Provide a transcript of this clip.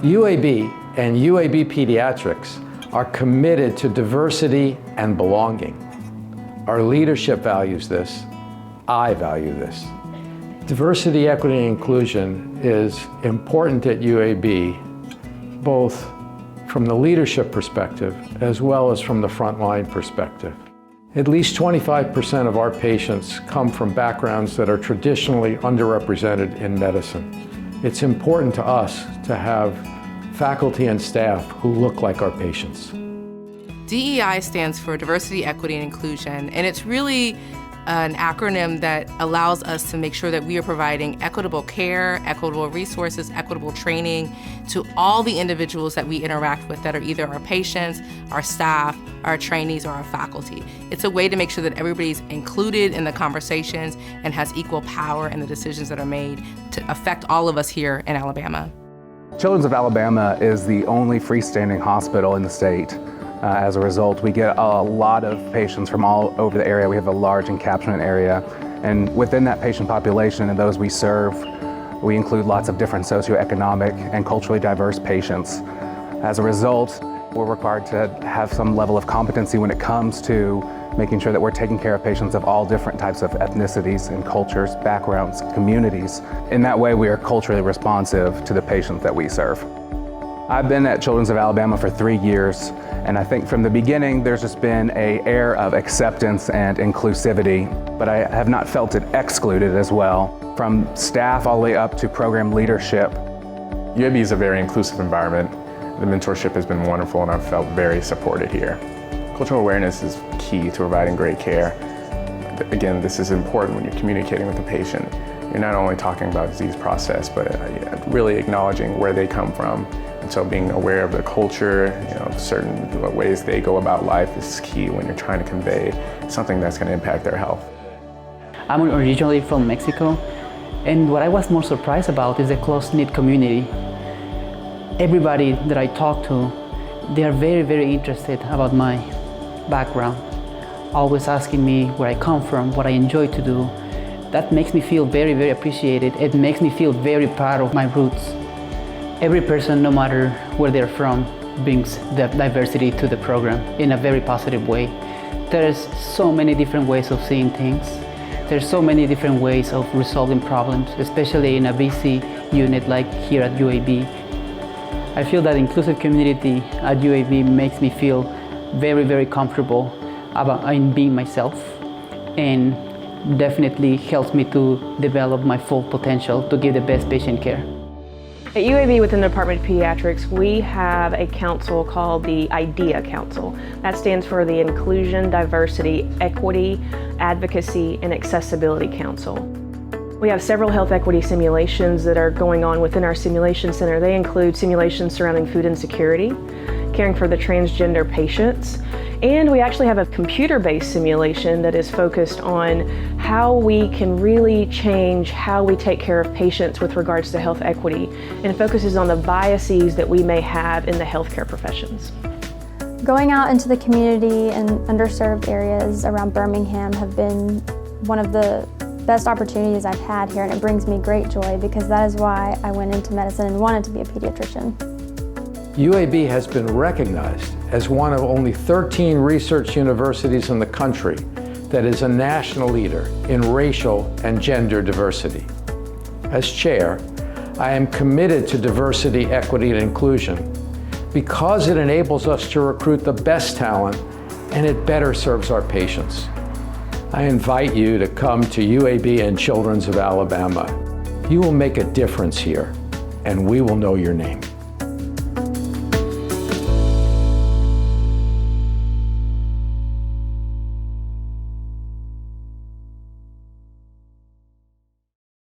UAB and UAB Pediatrics are committed to diversity and belonging. Our leadership values this. I value this. Diversity, equity, and inclusion is important at UAB, both from the leadership perspective as well as from the frontline perspective. At least 25% of our patients come from backgrounds that are traditionally underrepresented in medicine. It's important to us to have faculty and staff who look like our patients. DEI stands for Diversity, Equity, and Inclusion, and it's really an acronym that allows us to make sure that we are providing equitable care, equitable resources, equitable training to all the individuals that we interact with that are either our patients, our staff, our trainees, or our faculty. It's a way to make sure that everybody's included in the conversations and has equal power in the decisions that are made to affect all of us here in Alabama. Children's of Alabama is the only freestanding hospital in the state. As a result, we get a lot of patients from all over the area. We have a large encapsulation area, and within that patient population and those we serve, we include lots of different socioeconomic and culturally diverse patients. As a result, we're required to have some level of competency when it comes to making sure that we're taking care of patients of all different types of ethnicities and cultures, backgrounds, communities. In that way, we are culturally responsive to the patients that we serve. I've been at Children's of Alabama for 3 years, and I think from the beginning there's just been an air of acceptance and inclusivity, but I have not felt it excluded as well. From staff all the way up to program leadership. UAB is a very inclusive environment. The mentorship has been wonderful and I've felt very supported here. Cultural awareness is key to providing great care. Again, this is important when you're communicating with the patient. You're not only talking about disease process, but really acknowledging where they come from. And so being aware of the culture, certain ways they go about life is key when you're trying to convey something that's going to impact their health. I'm originally from Mexico, and what I was more surprised about is the close-knit community. Everybody that I talk to, they are very, very interested about my background, always asking me where I come from, what I enjoy to do. That makes me feel very, very appreciated. It makes me feel very proud of my roots. Every person, no matter where they're from, brings the diversity to the program in a very positive way. There's so many different ways of seeing things. There's so many different ways of resolving problems, especially in a busy unit like here at UAB. I feel that inclusive community at UAB makes me feel very, very comfortable in being myself, and definitely helps me to develop my full potential to give the best patient care. At UAB, within the Department of Pediatrics, we have a council called the IDEA Council. That stands for the Inclusion, Diversity, Equity, Advocacy, and Accessibility Council. We have several health equity simulations that are going on within our simulation center. They include simulations surrounding food insecurity, caring for the transgender patients, and we actually have a computer-based simulation that is focused on how we can really change how we take care of patients with regards to health equity, and it focuses on the biases that we may have in the healthcare professions. Going out into the community and underserved areas around Birmingham have been one of the best opportunities I've had here, and it brings me great joy because that is why I went into medicine and wanted to be a pediatrician. UAB has been recognized as one of only 13 research universities in the country that is a national leader in racial and gender diversity. As chair, I am committed to diversity, equity, and inclusion because it enables us to recruit the best talent and it better serves our patients. I invite you to come to UAB and Children's of Alabama. You will make a difference here, and we will know your name.